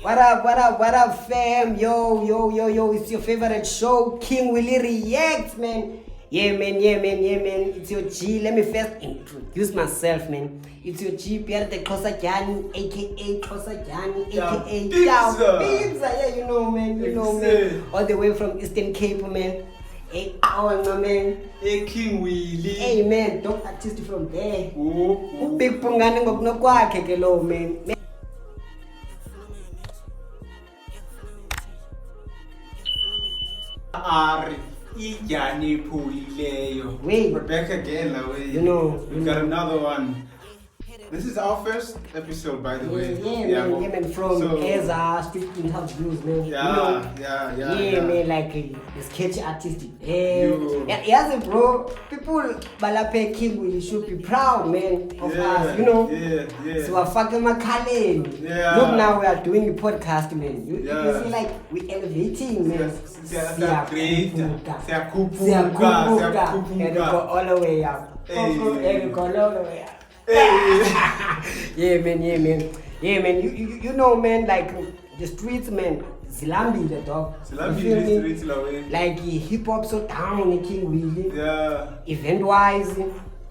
What up, fam? Yo, it's your favorite show, King Willie Reacts, man. Yeah, man. It's your G. Let me first introduce myself, man. It's your G, Pierre the Kosa Jani, aka Kosa Jani, aka Pizza. Yeah, you know, man. All the way from Eastern Cape, man. Hey, my man. Hey, King Willie. Hey, man, don't artist from there. Big Pungani ngokunokwakhe ke lo, man. Ari ijani phulileyo. Wait. We're back again, la way. You know. Got another one. This is our first episode, by the way. Yeah, man, from Eza Street in House Blues, man. Yeah. Man, like a sketch artist. Yes, bro. People balape King Willie should be proud, man, of us, you know. Yeah. So I fucking Makalin. Yeah. Look, now we are doing the podcast, man. You see, like, we elevating, man. Siyakupuka. And we go all the way up. And we go all the way up. Yeah, man. You know, man, like the streets, man. Zilambi the dog. Zilambi the streets, like hip hop so down in King Willie. Yeah. Event wise.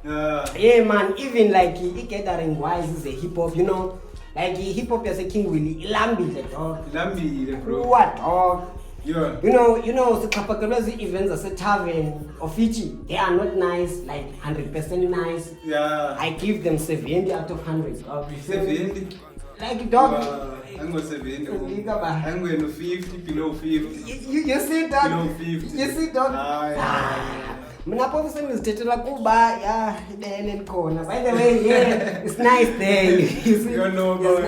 Yeah, man. Even like gathering wise is a hip hop, you know. Like hip hop as a King Willie. Ilambi the dog. Ilambi the bro. What dog? Yeah. You know, the Kapakalazi events as a tavern of Fiji, they are not nice, like 100% nice. Yeah. I give them 70 out of 100. 70? Like dog. I'm going 70. I'm going 50, below 50. You see that? Below 50. You see that? Mina professor is tetela kuba ya then corner. By the way, yeah, it's nice there. You see? You know about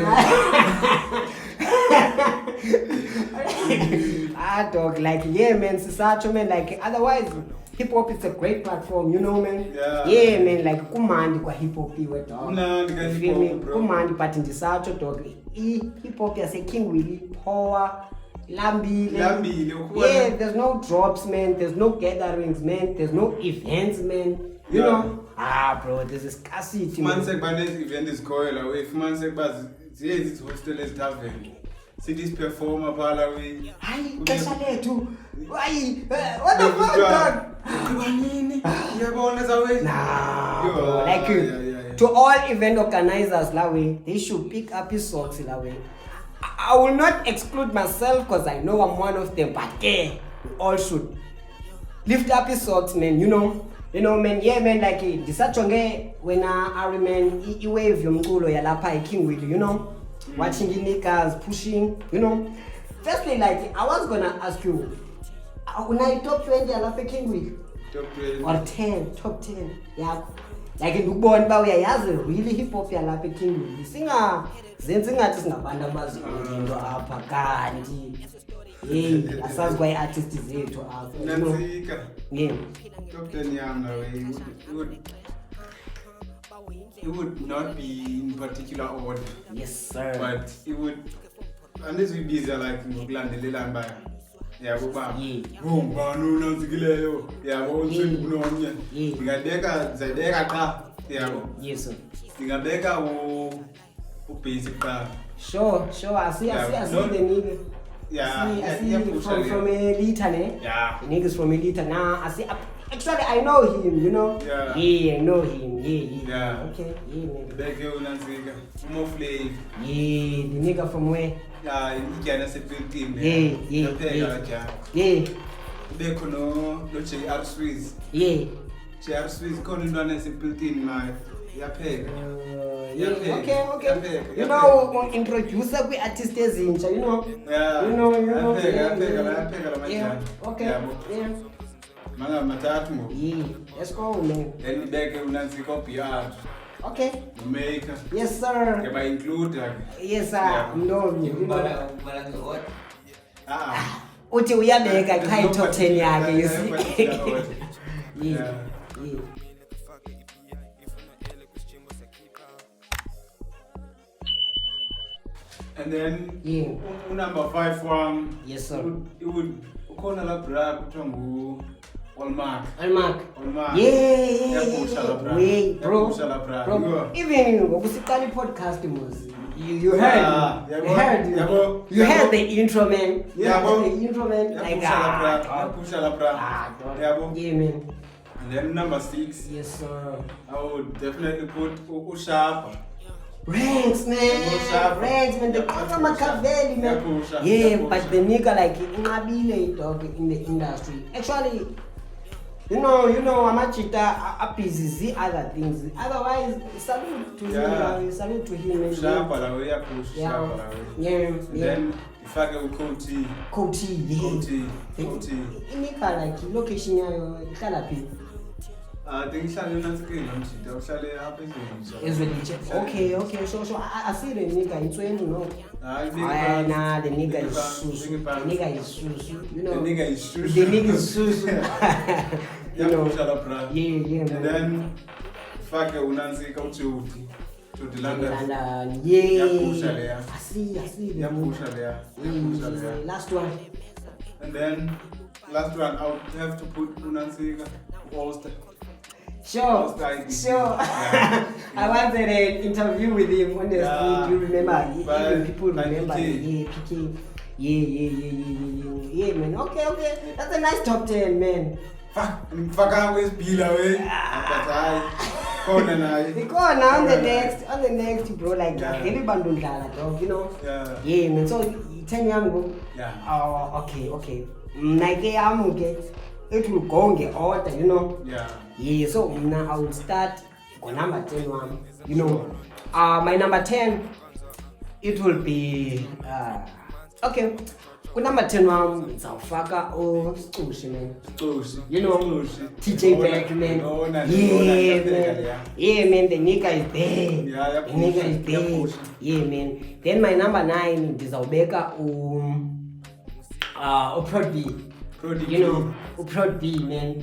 dog, like, yeah, man, Sisacho, man, like, otherwise, hip hop is a great platform, you know, man. Yeah, man, like, kumandi kwa hip hop, we dog. You feel me? Kumandi, but in the Sisacho, dog, hip hop, as a King Willie, power, Lambi. Yeah, there's no drops, man. There's no gatherings, man. There's no events, man. You know? Bro, this is scarcity, man. Event is going away. If man say, but it's hostel is tavern. See this performer pala way. Hi, Kasaletu. Why? What the fuck, dog? Nah, bro. Like, to all event organizers, la way, they should pick up his socks, la way. I will not exclude myself because I know I'm one of them, but yeah, we all should lift up his socks, man. You know, man. Yeah, man. Like disachonge when I man, I wave yomculo yalapa King Willie, you know. Watching the niggas pushing, you know. Firstly, like I was gonna ask you, when I top 20 alapha King Willie, top 20 or 10, top 10, yeah. Like in Ubon ba uyayazi really hip hop yalapha King Willie. Zenze ngathi singabantu abaziyo into apha kanti hey asazi kwa artists zethu apha Nanzika. Yeah. Top 10 yanga it would not be in particular order. Yes, sir. But it would, unless we busy like ngokulandelela mbaya. Yeah, boom, banu nanzikileyo. Yeah, bonke kunonya. Ngabeka zadeka qha. Yabo. Yes, sir. Ngabeka basic qha. Sure. I see the nigga. Yeah, I see from Elita, ne? Yeah. The niggas from Elita. Now I see. Actually, I know him, you know. Yeah. I know him. Yeah. Okay. Yeah, man. Beke unanzika. More flavor. Yeah, the nigga from where? Yeah, ijana sebuilt-in. Yeah. Beko no JR Swiss. Yeah. JR Swiss khona intwana sebuilt-in nayo. Yapheka. Okay. You know, introducer kwi artist ezintsha, you know. Yeah. You know. Yapheka la majani. Okay. Yeah. Manga matatu mo. Yeah. Let's go, man. Then beke unanzika PR. Okay. Maker. Yes, sir. Ke ba include. Yes, sir. No, you know. Uthi Yeah. uyabeka cha top 10 yakhe, you see. Yeah. And then number 5 one. Yes, sir. It would ukhona la bra kuthiwa ngu Olmark. Yeah. Wait, bro. Even ngokusiqala podcast mos. You heard. You heard the intro, man. Yeah, bro. The intro, man. Like Pusha la bra. Yeah, bro. Yeah, man. And then number 6. Yes, sir. I would definitely put Ushapa. Ranks, man. Ranks, man. The Conor Machiavelli, man. Yeah, but the nigga like Inabile dog in the industry. Actually, you know, Amachita are busy other things. Otherwise, salute to him. Salute to him, man. Sharpa la way, push. Yeah. Then if I go Koti. Inika like location yayo ihlala phi? I think Shali Nanskil, Shali happens. Okay. So I see the nigga in 20, no. Nah, the nigga is susu. The nigga is susu. You know. The nigga is susu. The nigga is susu. You know. Yeah, man. And then fuck unanzi to the London. Yeah. I see. Last one. And then last one, I would have to put Unanzi Ulster. Sure. Yeah. I wanted an interview with him on the street. You remember? Even people remember. PK. Yeah, man. Okay. That's a nice top 10, man. Fuck always be away. On the next, bro. Like every bandundala, dog. You know. Yeah, man. So 10 years ago. Yeah. Oh, okay. It will go in order, you know. Yeah. So now I will start on number 10 one. You know. My number 10, it will be okay. With number 10 one, it's Alfaka or Stushi, man. You know, TJ Beck, man. Yeah, man. The nigga is there. The nigga is there. Yeah, man. Then my number 9 is Albeka or Prod B. You know, Prod B, man.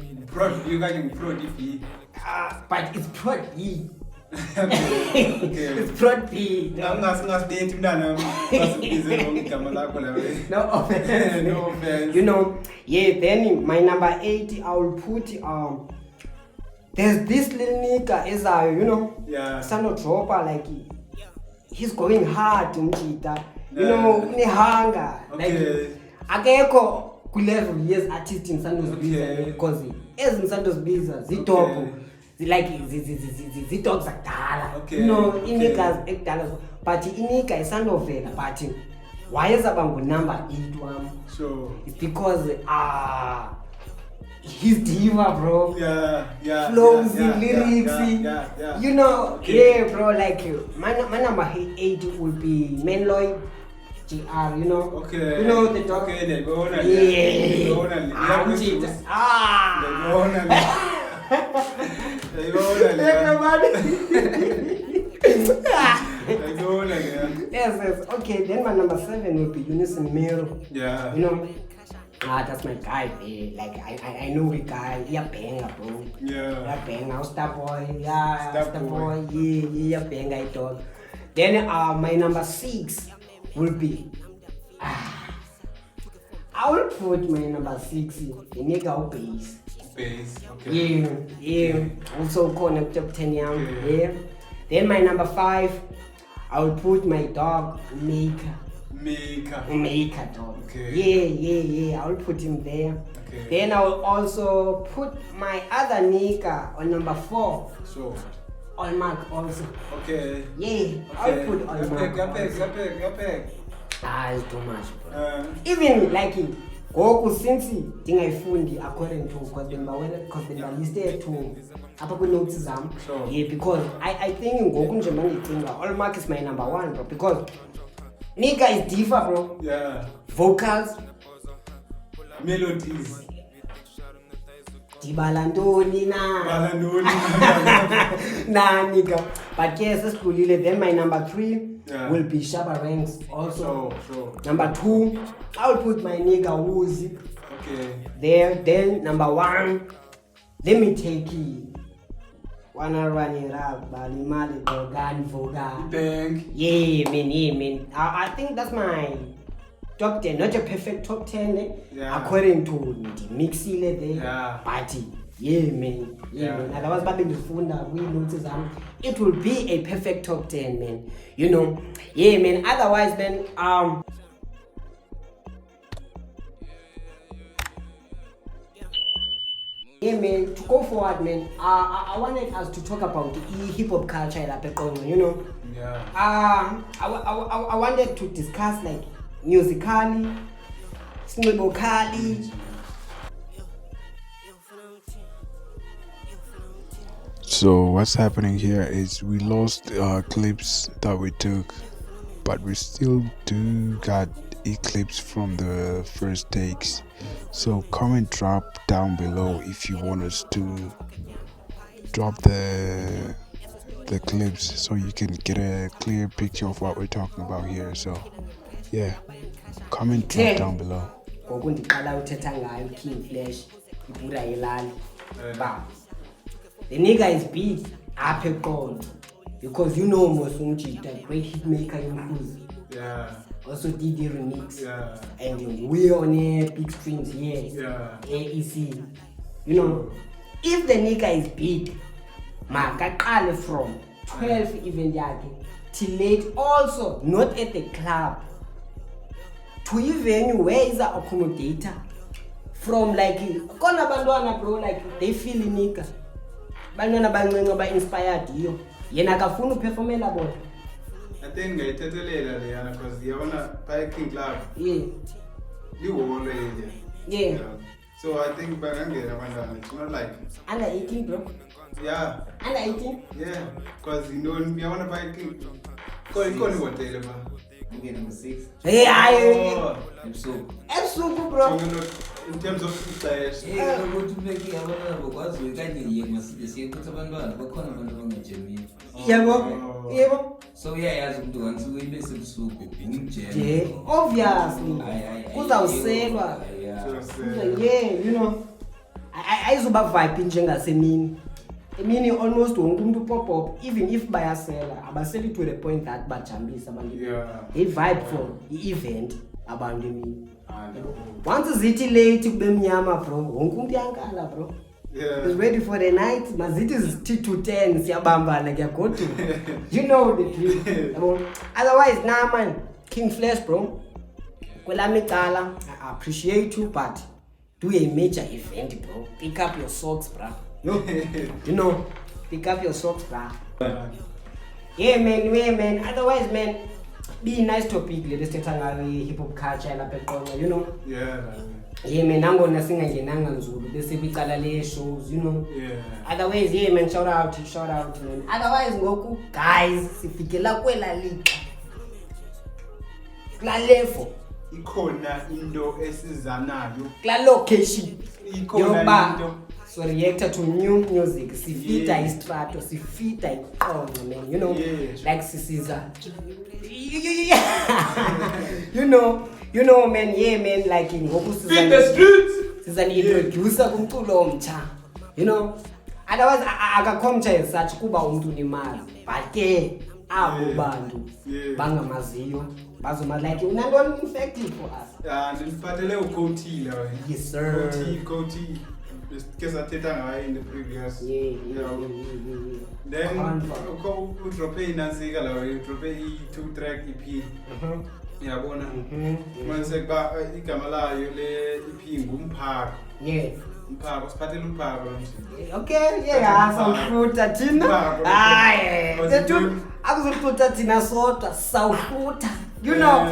You got him Prod B. But it's Prod B. Okay. It's Prod B. No offense. You know, yeah, then my number 8, I will put there's this little nigga is you know, son of dropper, like he's going hard in Chita. You know, hunger. Okay. Like akeko level years artist in Sandoz Biza because as in Sandoz Biza zitopo like zitox akudala, you know, inikas ekudala, but inika isanovela, but why is about number 8 one? Sure. It's because he's diva, bro. Yeah. Flows, lyrics, you know. Okay. Yeah, bro. Like my number 8 would be Menloy. GR, you know. Okay. You know the dog. Okay, they go on. Yeah. They go on. Yes. Okay, then my number 7 will be Unison Miro. Yeah. You know. That's my guy, man. Like I know the guy. Yeah, banger, bro. Yeah, banger. Starboy. Yeah, Starboy. Yeah, banger, dog. Then my number 6 will be I will put my number 6 the nigga bass. Okay. Yeah. Also connect top 10 young. Yeah. Then my number 5, I will put my dog Maker dog. Okay. Yeah. I will put him there. Okay. Then I will also put my other nigga on number 4. So Allmark also. Okay. Yeah. I'll put Allmark. Gapek. It's too much, bro. Even like Goku since dingayifundi according to because they were listed to apha ku notes zam. Sure. Yeah, because I think Goku nje mandicinga Allmark is my number 1, bro, because nigga is diva, bro. Yeah. Vocals, melodies. Balandoni nah nigga. But yes, eskulile. Then my number 3 will be Shabba Ranks also. Sure. Number 2, I will put my nigga Woozy. Okay. There. Then number 1, let me take it. Wanna run it up, Balimali Dogan Voga. Bang. Yeah, man. I think that's my top 10, not a perfect top 10, Yeah. according to the Mixile there. Yeah. But Yeah, man. Yeah, man. Otherwise, it will be a perfect top 10, man. You know, yeah, man. Otherwise, man, yeah, man, to go forward, man, I wanted us to talk about the hip hop culture in Eqonco, you know. Yeah. I wanted to discuss like musically, vocally. So what's happening here is we lost clips that we took, but we still do got clips from the first takes. So comment drop down below if you want us to drop the clips so you can get a clear picture of what we're talking about here. So yeah, comment drop down below. Ngokundiqala uthetha ngayo King Flash ibhura yelali ba the nigga is big apha eqonco because you know Mos Umjida, great hit maker yomkhuzi. Yeah. Also did the remix. Yeah. And we on air big streams here. Yeah. AEC. You know, if the nigga is big, makaqale from 12 event yakhe till late, also not at the club, to even where is the accommodator from like kona bantwana bro, like they feel nigga bantwana bancinci ba inspired iyo yena akafuna uperformela bona. I think ngayithethelele leyana because yabona by King Club Yeah. liwolo area. Yeah. So I think bangangena abantwana, it's not like Under 18 bro. yeah. Under 18. Yeah, because you know yabona by King khona hotel ba. Okay, number 6. Hey, I Oh, ebusuku bro. so in terms of styles. Ukuthi ubeke abantwana bakwazi kanye yemasile siyekuthi abantwana bakhona abantu abangajemile. Yebo. So uyayazi umuntu kansuku ibe sebusuku umjeme. Yeah, obviously. Kuzawuselwa. Yeah, you know. Ayizuba vibe njengasemini. Emini almost wonke umuntu pop up, even if bayasela abaseli to the point that bajambisa abantu. Yeah. They vibe for the event abantu emini. Once zithi late kube mnyama bro, wonke umuntu yankala bro. Yeah. Is ready for the night. Mazithi zithi to 10 siyabambana kuyagodu. You know the drill. Otherwise nah man, King Flash bro. Kwelami icala, I appreciate you but do a major event bro. Pick up your socks bro. You know, pick up your socks bro. Yeah man. Otherwise man, be nice topic let's talk about hip hop culture lapha eqonco, you know. Yeah. Yeah man, nangona singangenanga nzulu bese bicala le shows, you know. Yeah. Otherwise yeah man, shout out man. Otherwise ngoku guys sifikela kwela lixa kula level Ikhona into esizanayo. kula location Ikhona yoba into. so reactor to new music sifita istrato sifita iqonco man, you know. Yeah. Like sisiza you know man, yeah man, like ngoku Feed the streets. siza ni-introducer kumculo omtsha, you know. Otherwise akakho mtsha as such kuba umuntu nemali but ke abo bantu bangamaziyo bazoma like unantoni effective for us. Ndiphathele uKoti la. Yes sir. Koti. Ke sathetha ngayo in the previous. Yeah. Then udrope inansika la, udrope i-2 track EP. Yabona. Manje kuba igama layo le EP ngumphako. Yeah. Umphako siphathele umphako manje. Okay, yeah, sawuhluta thina. Hayi, sethu akuzohluta thina sodwa, sawuhluta. You know.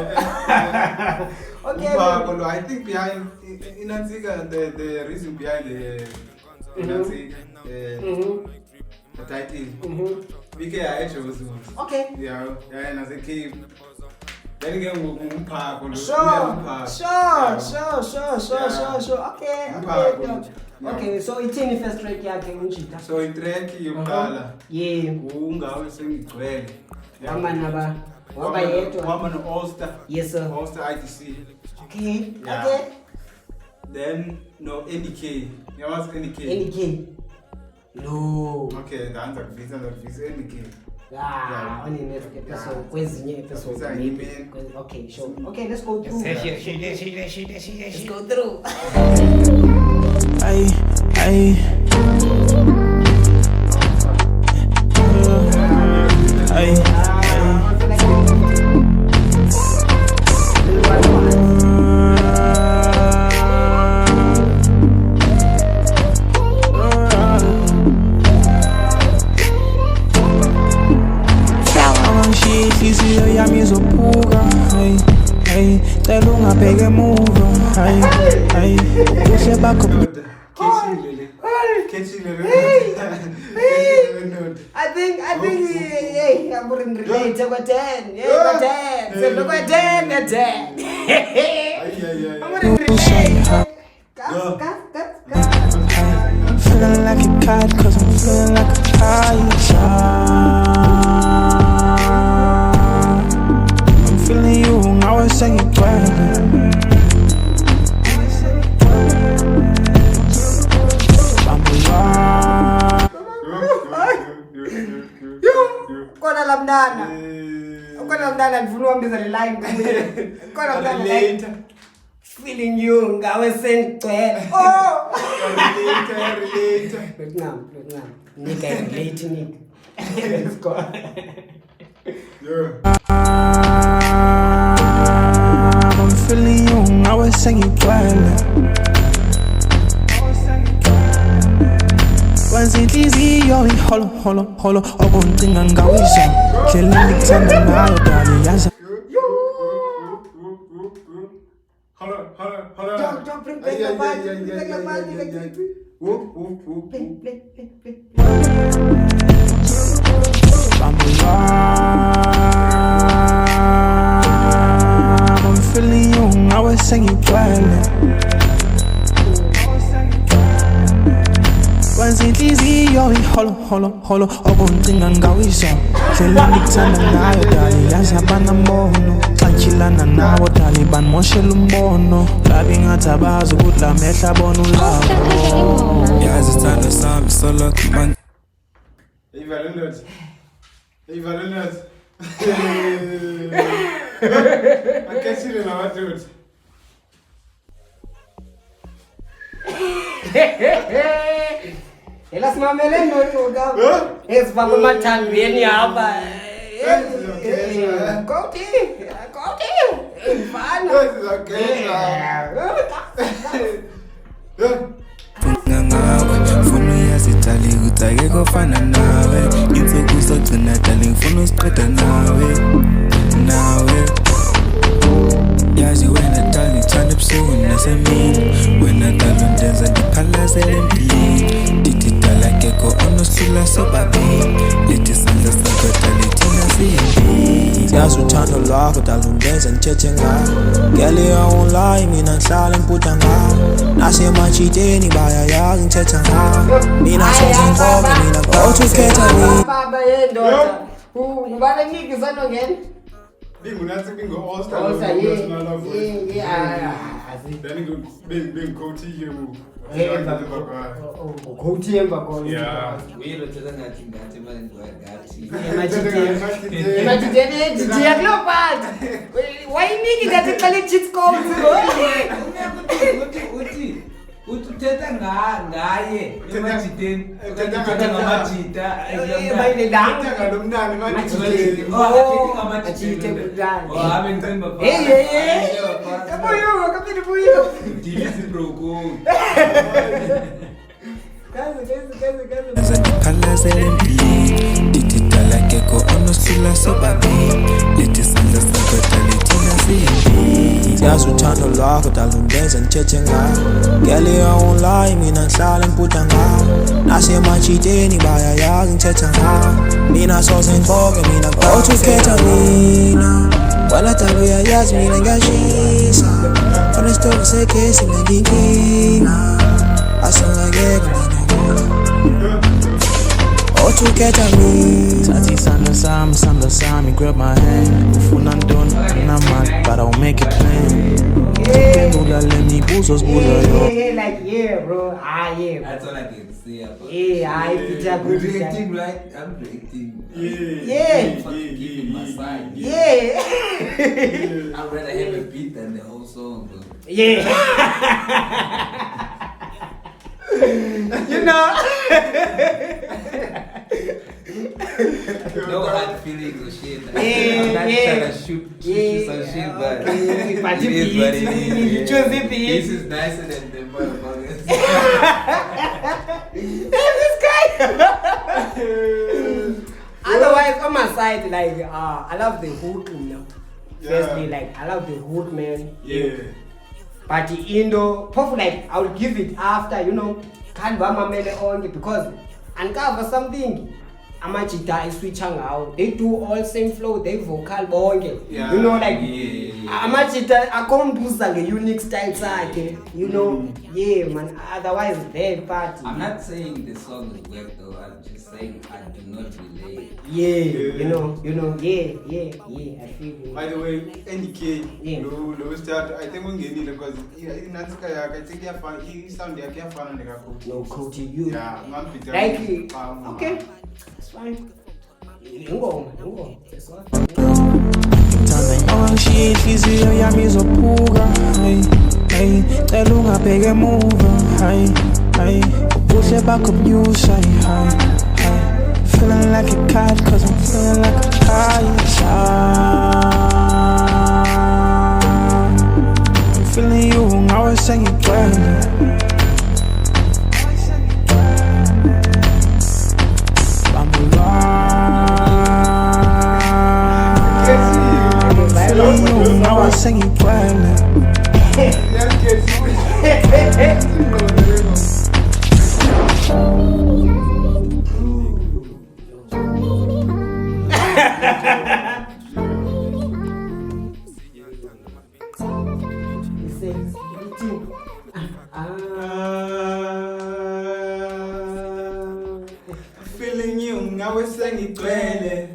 Okay. Umphako lo, I think behind inansika the reason behind the inansika the title. Bike ayesho Okay. Yeah, nase Cape. Then again umphako lo. Sure. Okay, so ithini first track yakhe uNjida? So i-track yokuqala Yeah. ungawe sengigcwele. Wama naba. Waba yedwa. Wama no All-Star. Yes sir. All-Star IDC. Okay. Yeah. Okay. Then no NDK. Yawazi NDK. NK. No. Okay, ndaanza kubisa NDK. Ah, on the next episode. Kwezinye episode maybe. Okay, sure. Okay, let's go through. Let's go through. Ay, ay. Ay, inhliziyo yami izophuka, hey, hey, cela ungabheke emuva, hey, hey, ubuhle bakho I think, hey, I'm going to relate to 10. Yeah, 10. So look at 10, 10. I'm going to relate. feeling like a cat, cause I'm feeling like a kite. I'm feeling you, now I say it well. Kona la mdana. Kona la mdana nifuna mbiza le line. Kona la mdana. Feeling you ngawe sengcwele. Oh. Relate. Not. Nika relate Nick. Let's go. I'm feeling you, now I say it well. Inhliziyo iholo okuncinga ngawizwa ndlela ngikuthanda ngayo dali yaza Don't bring back the party. I'm feeling you, now I say it well. Inhliziyo iholo okuncinga ngawizwa ndlela ngikuthanda ngayo dali yazi abanambono xa ngitshilana nawo dali banimoshela umbono ngabe ngathi abazi ukuthi la mehla abona ulawo yazi isithando sami solokhu man. Hey Valentine. Akashile na watu. Ela simamele ndoda. Esifaka emathambeni hapa. Koti. Mfana. Ngawe funa yazitali ukuthi akekho ofana nawe insuku zogcina dali ngifuna usiqeda nawe yazi wena dali ngithanda ebusuku nasemini wena dali undenza ndiphalazele empilweni ndithi dala akekho onosihla sobabili lithi sandla sakho dali thina siyimbi siyazi uthando lwakho dali undenza ndithethe ngawo ngele awulayi mina ngihlala ngibhuda ngawo nasemachiteni bayayazi ngithetha ngawo mina sozinhlobo mina awuthi ukhetha mina baba yendoda ubale niki sanongena Bingunathi bingo all star. Bengikhothile mu. Ukhothi emva kona. Yeah. Uyilo thetha ngathi manje ngathi. Imagine DJ Global. Why niki ngathi qale cheat codes uthi uthetha ngaye emajiteni uthetha ngamajita bayile danga ngalomnani manje. abe ngicimba kabuyo dilisi broko kazi ndiphalazele empilweni ndithi dala akekho onosihla sobabili lithi sandla sakho dali thina siyimbi siyazi uthando lwakho dali undenza ndithethe ngawo ngele awulayi mina ngihlala ngibhuda ngawo nasemachiteni bayayazi ngithetha ngawo mina sozinhlobo mina awuthi ukhetha mina wena dali uyayazi mina ngiyashisa onesitofu sekhesi nginenkinga asongakekho to get at me. Tati sanda sami, grab my hand. Ufuna ndona, I'm mad, but I'll make it plain. Tukendula lemi, buzos yo. Like yeah, bro. Yeah. That's all I can say about Good. reacting, right? I'm reacting. Yeah. Fucking keeping my side. Yeah. I'd rather have a beat than the whole song, bro. Yeah. You know. No hard feelings or shit. I'm Yeah, not yeah. trying to shoot you some shit, but okay. But it is what it is. you choose it. This is nicer than the motherfuckers. This guy. Otherwise, on my side, like I love the hood, you know. Firstly, like I love the hood, man. Yeah. But the Indo, probably like I will give it after, you know. Can't buy my money on it because uncover something. Amachita is switching out. They do all same flow. They vocal bonge. Yeah. You know, like Yeah. Amachita, I can't do like a unique style sake. You know, yeah, man. Otherwise, they party. I'm not saying the song is whack though. I'm just saying I do not relate. Yeah, you know, yeah. I feel you. By the way, NDK, Yeah. lo start. I think ungenile because inansika yakhe I think iyafana sound yakhe iyafana nekakhulu. No, coach, you. Yeah, ngampita. Like, okay, it's fine. Ingoma. That's all. Thanda ngishiye inhliziyo yami izophuka hey cela ungabheke emuva hey ubuhle bakho bunyusha hey feeling like a cat cause I'm feeling like a child I'm feeling you ngawe sengigcwele I was singing quietly. Feeling you, ngawe sengigcwele.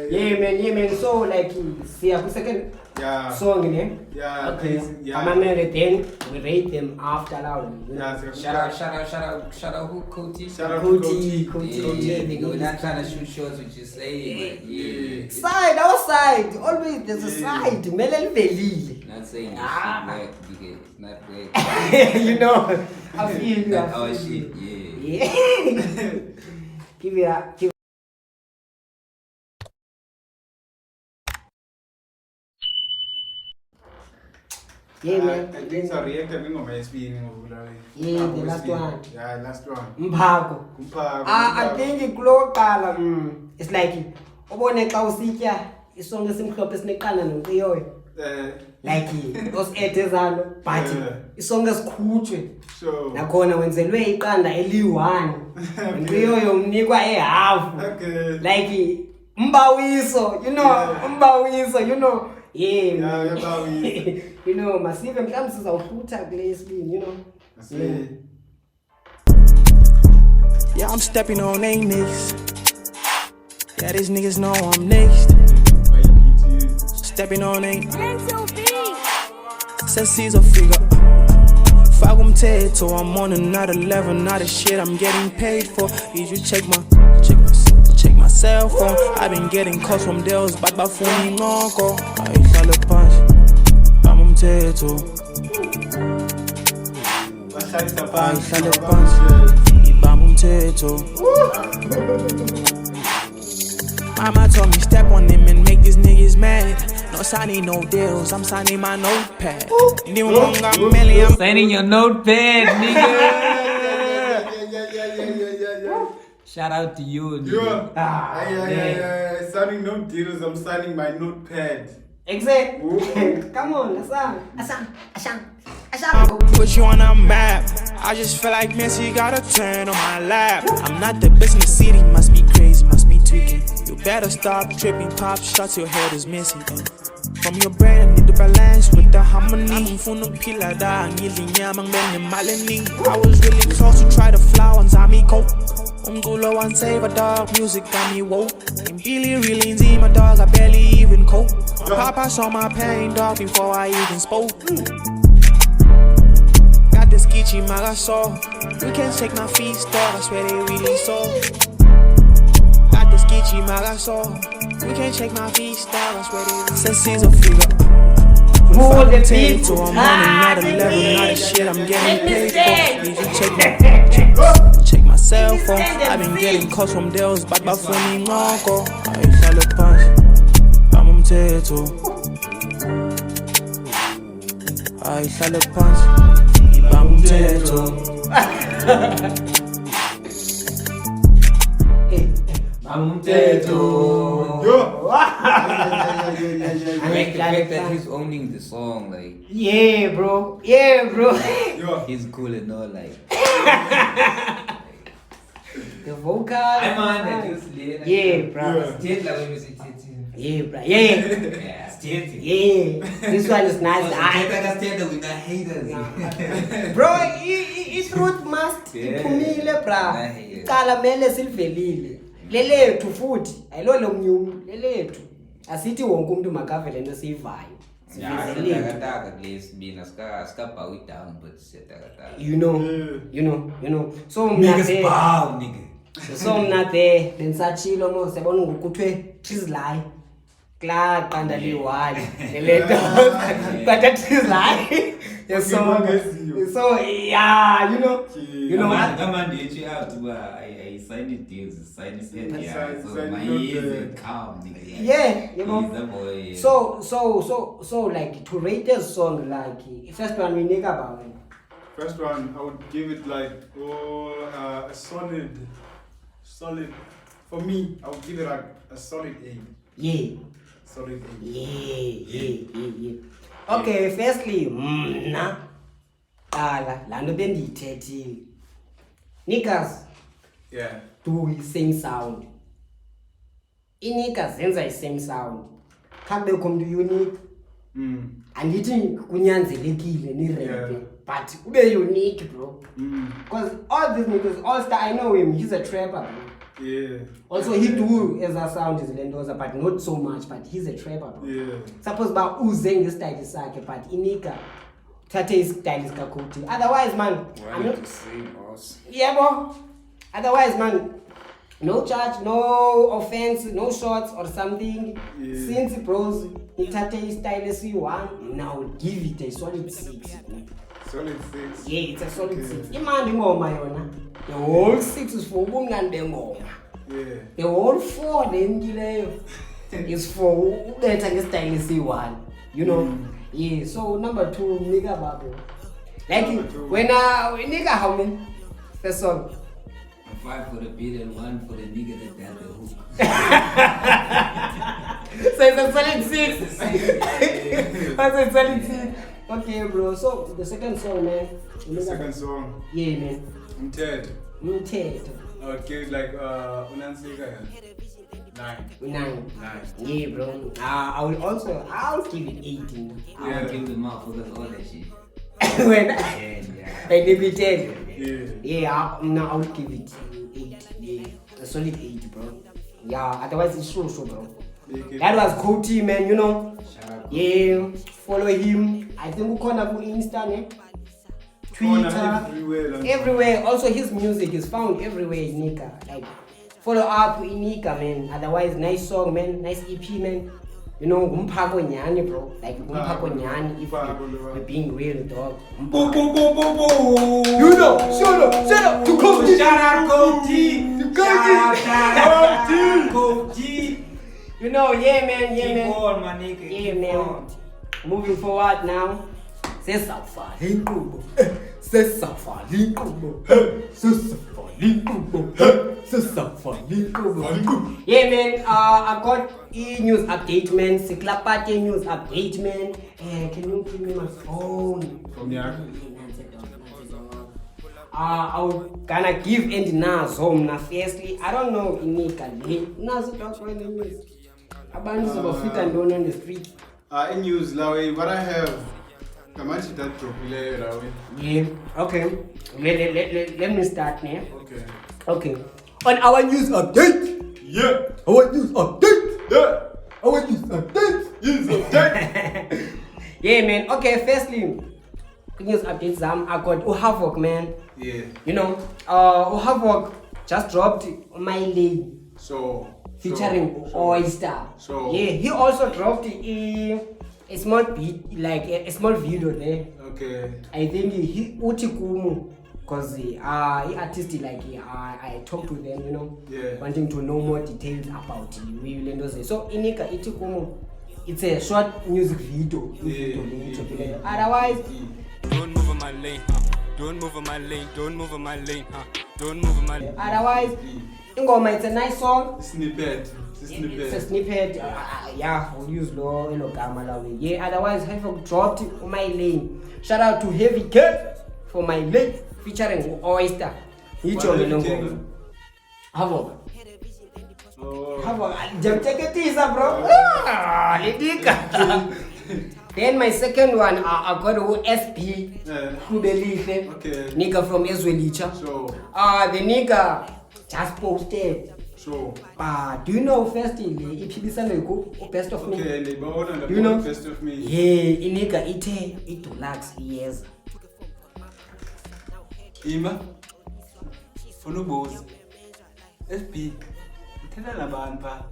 Yeah, man. So like, see, a second Yeah. song, ne? Yeah. Okay. Yeah. I'm then we rate them after loud. You know? Yeah, Shout out who Koti. Shout out to Koti. Yeah, nigga, we're not trying to shoot shots with you saying, but yeah. Side, outside. Always there's a side. Melel velile. Not saying this shit whack, nigga. It's not whack. You know, I feel you. Not I our feel shit, you. yeah. Yeah. Give it up. Yeah, man. I think so reacted ngoma yesibini ngokulalela. Yeah, the last one. Yeah, last one. Mphako. Kumphako. I think kulo qala it's like ubone xa usitya isonke esimhlophe esineqanda noqiyoyo like those etezalo but isonke esikhutshwe So nakhona wenzelwe iqanda eli1 noqiyoyo umnikwa ehalf okay. like umbawiso you know Yeah. umbawiso you know yeah uyabawiso. you know masive mhlawumbe sizawuhlutha kule yesibini you know See. Yeah, I'm stepping on they niggas. Yeah, these niggas know I'm next. Stepping on they. Says Caesar figure. Fuck umthetho, I'm on another level, not a shit I'm getting paid for. Did you check my cell phone? I've been getting calls from Dells, but bafuni noko. Ayihlale phansi, I'm umthetho. Ayihlale phansi, ibamba umthetho. Mama told me step on him and make these niggas mad. No signing no deals, I'm signing my notepad. I'm Signing your notepad, nigga. Shout out to you, nigga. Yeah. Signing no deals, I'm signing my notepad. exactly come on Asang put you on a map. I just feel like Messi got a turn on my lap. I'm not the business city, must be crazy, must be tweaking. You better stop tripping, pop shots, your head is missing. From your brain, I need the balance with the harmony. I was really close to try to fly on Zami Coke. Umgulo one save a dog, music got me woke. And really easy, my dog, I barely even cope. Papa saw my pain, dog, before I even spoke. Got this Geechee Magasaw. You can't shake my feet, dog, I swear they really saw. Got this Geechee Magasaw. You can't shake my feet, dog, I swear they really saw. Says Caesar figure. Pull the to beat. I'm running out of level, not a shit I'm getting paid for. You just check my cell phone. I've been getting calls from Deus, but my phone is Marco. I shall punch. I'm umthetho. I shall punch. I'm umthetho. Yo. I like the fact that he's owning the song, like Yeah, bro. Yo. he's cool and all, like The vocal. I'm on that you Yeah, bro. State like when you say Yeah, bro. Yeah. yeah, state. Yeah. This one is nice. State that we got haters. Bro, i-truth must Yeah. iphumile bra. Yeah. Cala mele silivelile. Lelethu futhi ayilo lomnyumu lelethu. Asithi wonke umuntu makavele into siyivayo. Yeah, Sivelile. takataka lesibina ska bow it down, but takataka. You know. So Niggas mna bow, nigga. so mna there bensachilo mo siyabona ngokuthwe trizilai. Kla qanda liwali. Lelethu. But trizilai. So yeah, you know. Come on, you have to I signed deals, signed it, yeah. So my ears calm, nigga. Yeah, you know. He's the boy. So like to rate this song, like first one we nigga about it. First one, I would give it like a solid. For me, I would give it like a solid 8. Yeah. Solid 8. Yeah. Okay, firstly, mna qala lando bendiyithethile. Niggas Yeah. do the same sound. Inika zenza the same sound. Kabe come to unique. Andithi kunyanzelekile ni rap, Yeah. but ube unique, bro. Mm. Because all these niggas, all star, I know him. He's a trapper, bro. Yeah. Also, he do as a sound is Lendoza, but not so much. But he's a trapper, bro. Yeah. Suppose ba uzeng this style sakhe, but inika thathe istyle isikakoti. Otherwise, man, I'm not. Yeah, bro. Otherwise, man, no charge, no offense, no shots or something. Yeah. Since bros, ithathe istyle esi1, now give it a solid 6. Solid 6. Yeah, it's a solid Okay. 6. Imandi ngoma yona. The whole 6 is for ubumnandi bengoma. Yeah. The whole 4 lengileyo is for ubetha ngestyle esi1. You know? Yeah, so number 2 nigga babo. Like Number 2. when nigga how many? First song. 5 for the beat and 1 for the nigga that got the hook. So it's a solid 6. That's a solid 6. Okay, bro. So the second song, man. The second song, Yeah, man. I'm Ted. Mthetho. I would give it like Unansika. 9. 9. 9. Yeah, bro. I'll give it 18. I don't give the motherfuckers all that shit. When Yeah. I give it 10. Yeah. Yeah, now I'll give it 8. Yeah, a solid 8, bro. Yeah, otherwise it's so, bro. That was Cody, man, you know. Shout out. Yeah, follow him. I think we're gonna go Insta, Twitter, everywhere. Also, his music is found everywhere in Nika. Like, follow up in Nika, man. Otherwise, nice song, man. Nice EP, man. You know, Gumpako Nyani, bro. Like, Gumpako Nyani, if we're being real, dog. Boom. You know, shut up, to Cody. Shout out Cody. Shout out Cody. You know, yeah, man. Keep on, my nigga. Yeah, Keep man. on. Moving forward now. Sesafala inkqubo. Yeah, man. I got news update, man. Siklapate news update, man. Can you give me my phone? From here. I'm gonna give Andy Nas home now. Firstly, I don't know Inika. Nas talk right in news. Abantu zobafika ndoni on the street. In news, Lawe, what I have. Kamachi that propile, Lawe. Yeah. Okay. Let me start now. Okay. Okay. On our news update. Yeah. Our news update. Yeah. Our news update. News update. Yeah, man. Okay. Firstly, news updates. I got Havoc, man. Yeah. You know, Havoc just dropped My Lane So. featuring Oyster. So. Yeah, he also dropped a a small beat, like a small video there. Okay. I think he uthi kumu, because the artist like I talked to them, you know, wanting to know more details about the so inika ithi kumu, it's a short music video. Otherwise, Don't move on my lane, don't move on my lane, don't move on my lane, don't move on my lane. Otherwise, ingoma, it's a nice song. Snippet. It's a snippet. Yeah, we'll use low gama lawe. Yeah, otherwise, have dropped my lane. Shout out to Heavy Cat for my lane featuring Oyster. Havo. Jam take a teaser, bro. Then my second one, I got who SP, Kubelife, nigga from Ezwelicha. So, the nigga just posted. So, do you know first Best of Me? Okay, you know Best of Me. Yeah, nigga it relax years. Ima, Funuboz, SP, tell about pa.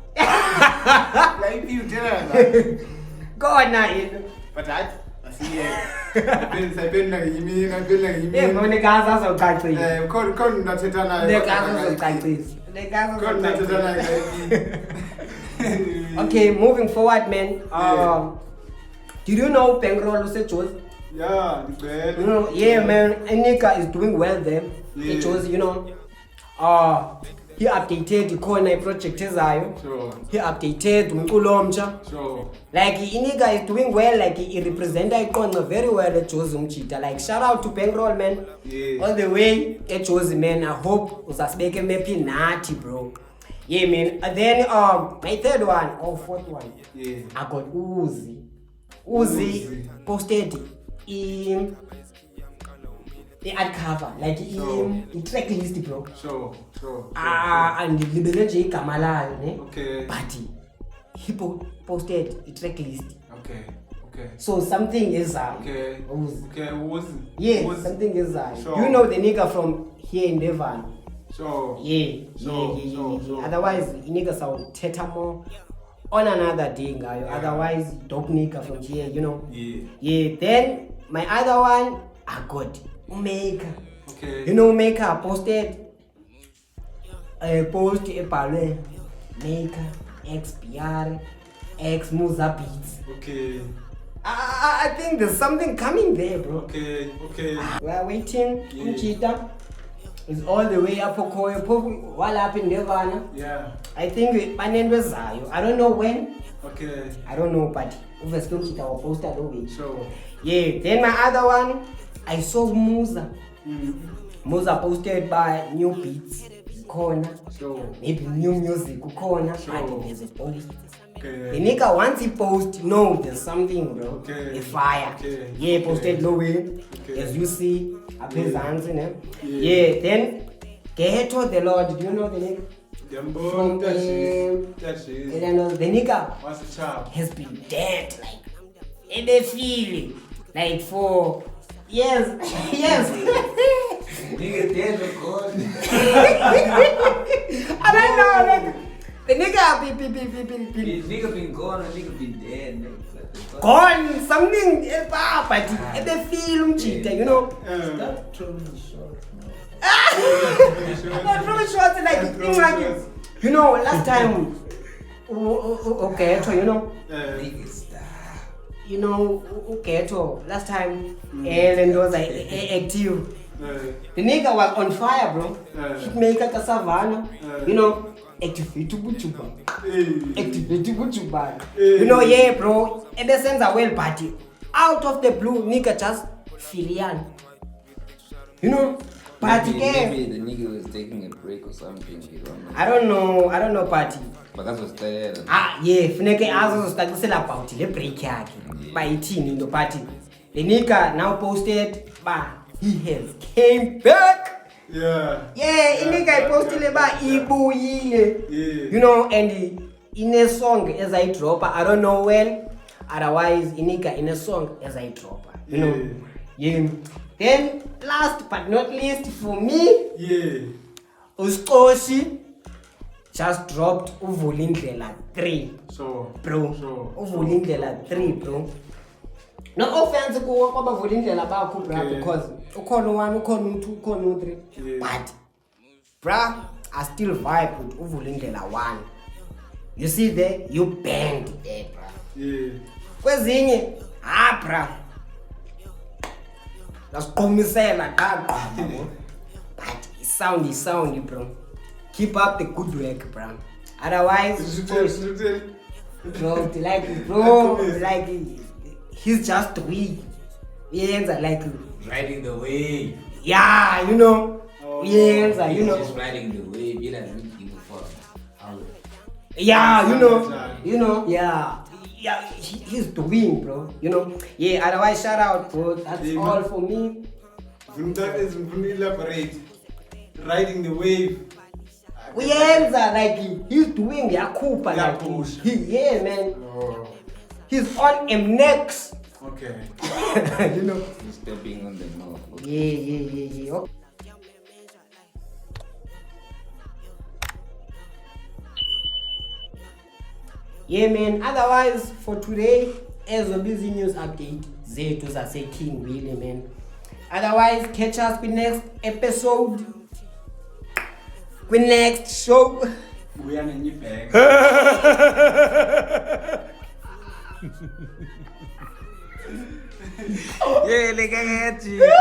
Like you tell Go on now, but I see it. I've been like you mean, Yeah, when the guys are so country. Con not it on The guys are so countries. Okay, moving forward, man. Did you know Pengrol chose? Yeah, you know, yeah, man. Anika is doing well there. He chose, you know. He updated the corner project Sure. He updated Mkulomcha. Sure. Like Inika is doing well, like he represented Icona very well at chose Mchita. Like shout out to Pengrol, man. Yeah. All the way at chose, man. I hope Usasbeke maybe natty, bro. Yeah, man. And then my third one, fourth one. Yeah. I got Uzi. Uzi posted the ad cover, like in track list, bro. Sure. And the Liberty Kamala, okay. But he posted a track list. Okay. So something is okay. Uzi. Yeah, Uzi. something is Sure. You know the nigga from here in Devon. Sure. Yeah. Otherwise, niggas will tether more on another thing. Otherwise, dope nigga from here, you know. Yeah. Then my other one, I got Maker. Okay. You know, Maker posted a post a parallel Maker XPR X Musa Beats. Okay. I think there's something coming there, bro. Okay. We are waiting. Cheetah is all the way up for Koyo. What happened there, Vana? Yeah. I think I don't know when. Okay. I don't know, but obviously Cheetah will post that over. Sure. Yeah. Then my other one, I saw Musa. Musa posted by new beats. Corner. Sure. Maybe new music. Corner. Sure. But there's a post. Okay. The nigga once he post, no, there's something, bro. Okay. It's fire. Okay. Yeah, posted low way. Okay. As you see, I play Zanzi, yeah. Then Geheto the Lord, do you know the nigga? From that is. The nigga What's the chap? has been dead, like in the field, like for years. Yes. Nigga dead or gone? I don't know, like the nigga Nigga been gone or nigga been dead? gone, something, but in the film, cheater, you know. Stop throwing shots, man. Not really sure, like, you know, last time, okay, so you know. Nigga stop. You know, okay, so last time, Ellen was active. The nigga was on fire, bro. Hitmaker Kasavana, you know, activate Buchuba. You know, yeah, bro. And the sense are well party. Out of the blue, nigga just filial. You know, party game. Maybe the nigga was taking a break or something. You don't know. I don't know, party. But that's what's there. Yeah, funeke azozositacisela about le break yakhe bayithini into party. The nigga now posted he has came back. Yeah, nigga postile ibuyile. You know, and in a song as I drop, I don't know when. Otherwise, nigga in a song as I drop, you know. Yeah. Then last but not least for me, Uskoshi just dropped Uvulindlela 3, So bro. so Uvulindlela 3, bro. No offense kuwo kwabavulindlela bakho, bro, Okay. because ukhona 1, ukhona 2, ukhona 3. Yeah. But, bruh, I still vibe with Uvulindlela 1. You see there, you banged there, bruh. yeah. Kwezinye, bruh. Lasiqomisela qaqqa, bro. But sound, bro. Keep up the good work, bro. Otherwise, bro, like he's just weak. Yeah, like Riding the wave. yeah, you know. Yeah, you know. Just riding the wave. You like looking for. Yeah, you know, yeah, he's doing, bro. You know, yeah. Otherwise, shout out, bro. That's Yeah, all man. for me. That is elaborate. Riding the wave. Uyenza like he's doing yakupa like Yakusha. yeah, man. Oh, He's on him next. okay. You know. He's stepping on the knob. Yeah. Okay. Yeah, man. Otherwise, for today, as a busy news update, zethu zase King Willie, man. Otherwise, catch us with next episode, with next show. We are in your bag. Yeah, like I had you.